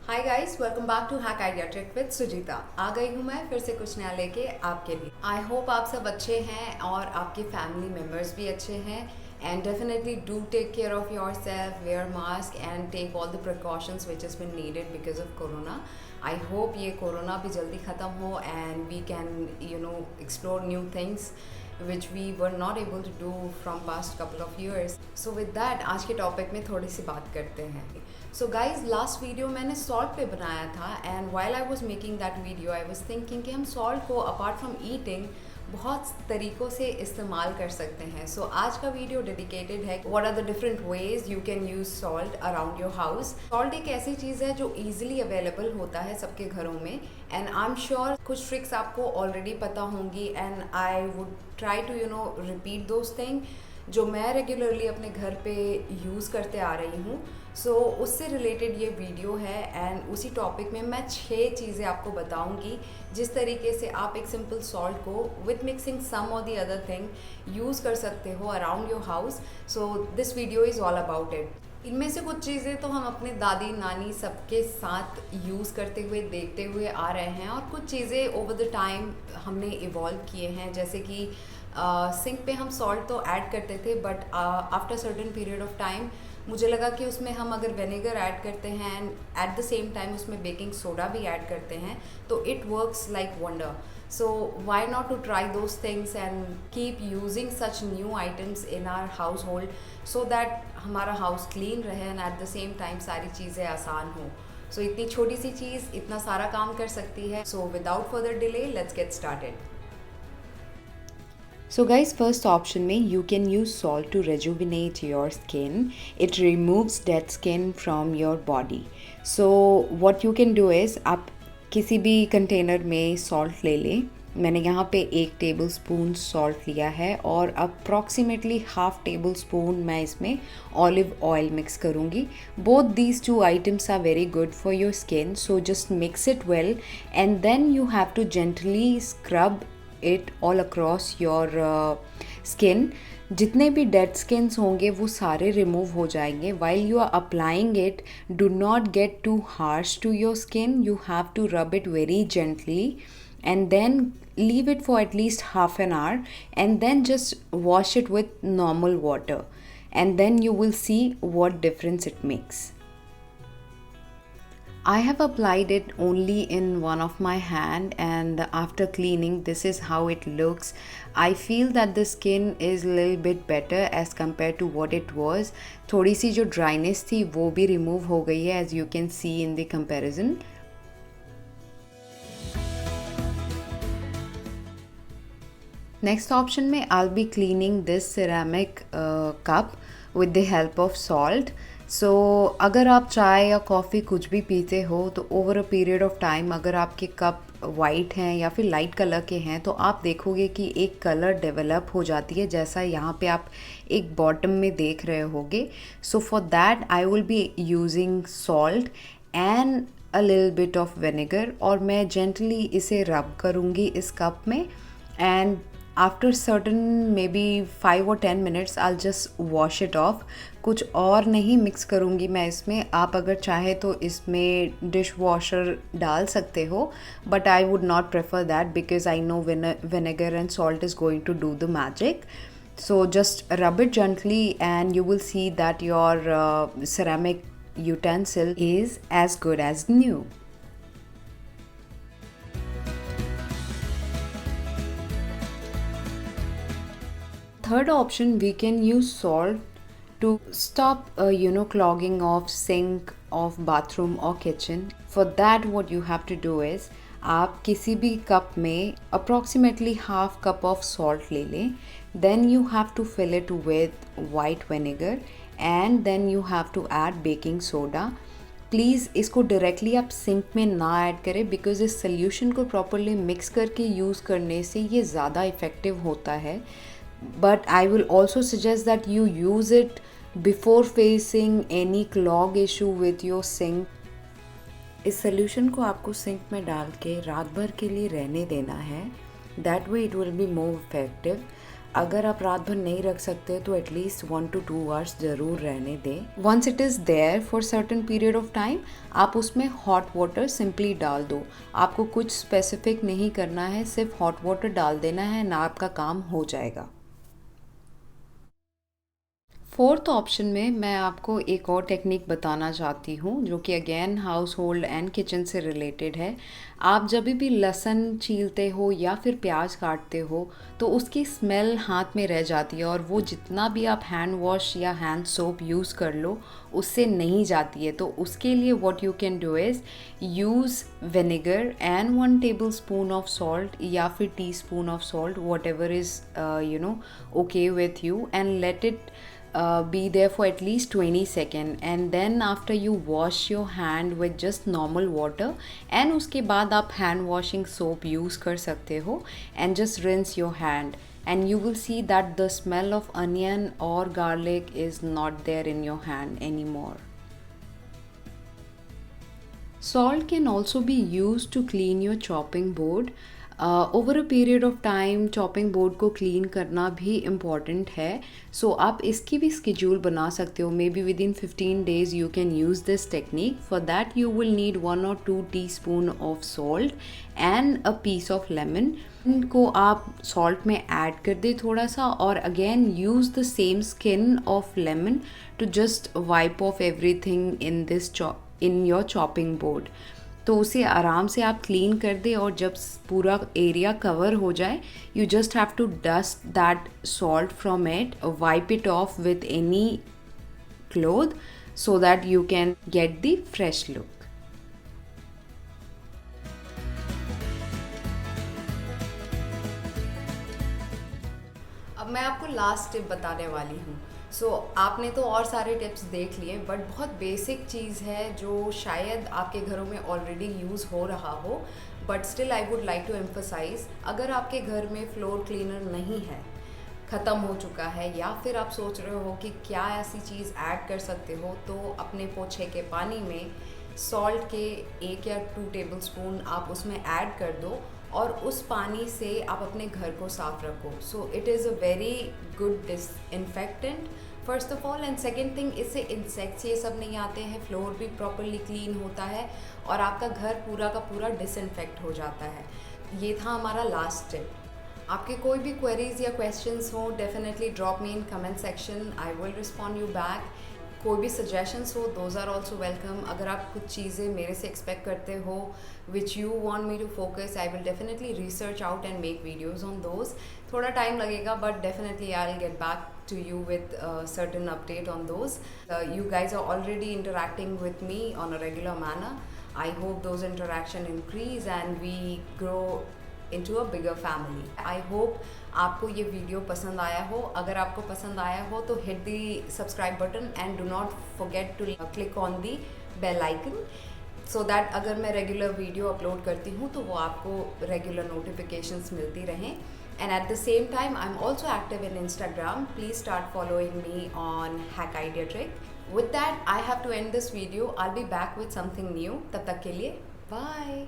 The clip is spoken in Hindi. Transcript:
Hi guys, welcome back to hack idea trick with Sujita. आ गई हूँ मैं फिर से कुछ नया लेके आपके लिए। आई होप आप सब अच्छे हैं और आपके फैमिली मेम्बर्स भी अच्छे हैं। And definitely do take care of yourself, wear mask and take all the precautions which is been needed because of corona. I hope ये कोरोना भी जल्दी ख़त्म हो and we can explore new things which we were not able to do from past couple of years. So with that, आज के टॉपिक में थोड़ी सी बात करते हैं. So guys, लास्ट वीडियो मैंने सॉल्ट पे बनाया था and while I was making that video, I was thinking कि हम सॉल्ट को apart from eating बहुत तरीक़ों से इस्तेमाल कर सकते हैं. So आज का वीडियो डेडिकेटेड है what are the different ways you can use salt around your house. Salt एक ऐसी चीज़ है जो easily available होता है सबके घरों में एंड आई एम श्योर कुछ ट्रिक्स आपको ऑलरेडी पता होंगी and I would try to repeat those thing जो मैं रेगुलरली अपने घर पे यूज़ करते आ रही हूँ. सो उससे रिलेटेड ये वीडियो है एंड उसी टॉपिक में मैं 6 चीज़ें आपको बताऊंगी जिस तरीके से आप एक सिंपल सॉल्ट को विथ मिक्सिंग सम और दी अदर थिंग यूज़ कर सकते हो around your house. So this video is all about it. इनमें से कुछ चीज़ें तो हम अपने दादी नानी सबके साथ यूज़ करते हुए देखते हुए आ रहे हैं और कुछ चीज़ें ओवर द टाइम हमने इवॉल्व किए हैं. जैसे कि सिंक पे हम सॉल्ट तो ऐड करते थे but after certain period of time मुझे लगा कि उसमें हम अगर विनेगर ऐड करते हैं and at the same time उसमें बेकिंग सोडा भी ऐड करते हैं तो it works like wonder. So why not to try those things and keep using such new items in our household so that हमारा house clean रहे and at the same time सारी चीज़ें आसान हो. So इतनी छोटी सी चीज़ इतना सारा काम कर सकती है. So without further delay, let's get started. So guys, first option में you can use salt to rejuvenate your skin. It removes dead skin from your body. So what you can do is आप किसी भी कंटेनर में सॉल्ट ले लें. मैंने यहाँ पे 1 टेबल स्पून सॉल्ट लिया है और अप्रॉक्सीमेटली हाफ टेबल स्पून मैं इसमें ऑलिव ऑयल मिक्स करूँगी. Both these 2 items are very good for your skin. So just mix it well and then you have to gently scrub it all across your skin. जितने भी डेड स्किन्स होंगे वो सारे रिमूव हो जाएंगे. While you are applying it, do not get too harsh to your skin. You have to rub it very gently and then leave it for at least half an hour and then just wash it with normal water and then you will see what difference it makes. I have applied it only in one of my hand and after cleaning this is how it looks. I feel that the skin is a little bit better as compared to what it was. थोड़ी सी जो dryness थी वो भी remove हो गई है as you can see in the comparison. Next option में I'll be cleaning this ceramic cup with the help of salt. So अगर आप चाय या कॉफ़ी कुछ भी पीते हो तो over a period of time अगर आपके कप वाइट हैं या फिर लाइट कलर के हैं तो आप देखोगे कि एक कलर डेवलप हो जाती है जैसा यहाँ पे आप एक बॉटम में देख रहे होगे. So for that I will be using salt and a little bit of vinegar और मैं जेंटली इसे रब करूँगी इस कप में and after certain may be 5 or 10 minutes I'll just wash it off. कुछ और नहीं मिक्स करूँगी मैं इसमें. आप अगर चाहे तो इसमें डिश वॉशर डाल सकते हो but I would not prefer that because I know vinegar and salt is going to do the magic. So just rub it gently and you will see that your ceramic utensil is as good as new. Third option, we can use salt to stop clogging of sink of bathroom or kitchen. For that what you have to do is आप किसी भी कप में approximately half cup of salt ले लें. Then you have to fill it with white vinegar and then you have to add baking soda. Please इसको डायरेक्टली आप सिंक में ना ऐड करें बिकॉज़ इस सोल्यूशन को प्रॉपरली मिक्स करके यूज़ करने से ये ज़्यादा इफ़ेक्टिव होता है. But I will also suggest that you use it before facing any clog issue with your sink. इस solution को आपको सिंक में डाल के रात भर के लिए रहने देना है. That way it will be more effective. अगर आप रात भर नहीं रख सकते तो एटलीस्ट 1 to 2 आवर्स ज़रूर रहने दें। Once it is there for certain period of time, आप उसमें हॉट वाटर सिंपली डाल दो। आपको कुछ स्पेसिफिक नहीं करना है, सिर्फ हॉट वाटर डाल देना है ना, आपका काम हो जाएगा। फोर्थ ऑप्शन में मैं आपको एक और टेक्निक बताना चाहती हूँ जो कि again house hold and kitchen से रिलेटेड है। आप जब भी लहसुन छीलते हो या फिर प्याज काटते हो तो उसकी स्मेल हाथ में रह जाती है, और वो जितना भी आप हैंड वॉश या हैंड सोप यूज़ कर लो उससे नहीं जाती है। तो उसके लिए what you can do is use vinegar and 1 table spoon of salt या फिर teaspoon of salt, what ever is okay with you, and let it be there for at least 20 seconds, and then after you wash your hand with just normal water, and उसके बाद आप hand washing soap use कर सकते हो, and just rinse your hand, and you will see that the smell of onion or garlic is not there in your hand anymore. Salt can also be used to clean your chopping board. Over a period of time chopping board को क्लीन करना भी इम्पॉर्टेंट है, सो आप इसकी भी स्केड्यूल बना सकते हो। Maybe within 15 days you can use this technique. For that you will need 1 or 2 teaspoon of salt and a piece of lemon. इनको आप सॉल्ट में ऐड कर दे थोड़ा सा, और again use the same skin of lemon to just wipe off everything in your chopping board. तो उसे आराम से आप क्लीन कर दे, और जब पूरा एरिया कवर हो जाए you just have to dust that salt from it, wipe it off with any cloth so that you can get the fresh look. अब मैं आपको लास्ट टिप बताने वाली हूँ। आपने तो और सारे टिप्स देख लिए, बट बहुत बेसिक चीज़ है जो शायद आपके घरों में ऑलरेडी यूज़ हो रहा हो, but still I would like to emphasize. अगर आपके घर में फ्लोर क्लीनर नहीं है, ख़त्म हो चुका है, या फिर आप सोच रहे हो कि क्या ऐसी चीज़ ऐड कर सकते हो, तो अपने पोछे के पानी में सॉल्ट के 1 या 2 टेबल स्पून आप उसमें ऐड कर दो, और उस पानी से आप अपने घर को साफ रखो। So it is a very good disinfectant first of all, and second thing, इससे इंसेक्ट्स ये सब नहीं आते हैं, फ्लोर भी प्रॉपरली क्लीन होता है, और आपका घर पूरा का पूरा डिसइंफेक्ट हो जाता है। ये था हमारा लास्ट टिप। आपके कोई भी क्वेरीज या क्वेश्चंस हो, definitely drop me in comment section, I will respond you back. कोई भी सजेशंस हो, दोज आर ऑल्सो वेलकम। अगर आप कुछ चीज़ें मेरे से एक्सपेक्ट करते हो which you want me to focus, I will definitely research out and make videos on those. थोड़ा टाइम लगेगा, but definitely I will get back to you with a certain update on those. You guys are already interacting with me on a regular manner. I hope those interaction increase and we grow into a bigger family. I hope आपको ये वीडियो पसंद आया हो। अगर आपको पसंद आया हो तो hit the subscribe button and do not forget to click on the bell icon so that अगर मैं रेगुलर वीडियो अपलोड करती हूँ तो वो आपको रेगुलर नोटिफिकेशंस मिलती रहें। And at the same time, I'm also active in Instagram. Please start following me on Hack Idea Trick. With that, I have to end this video. I'll be back with something new. तब तक के लिए, bye.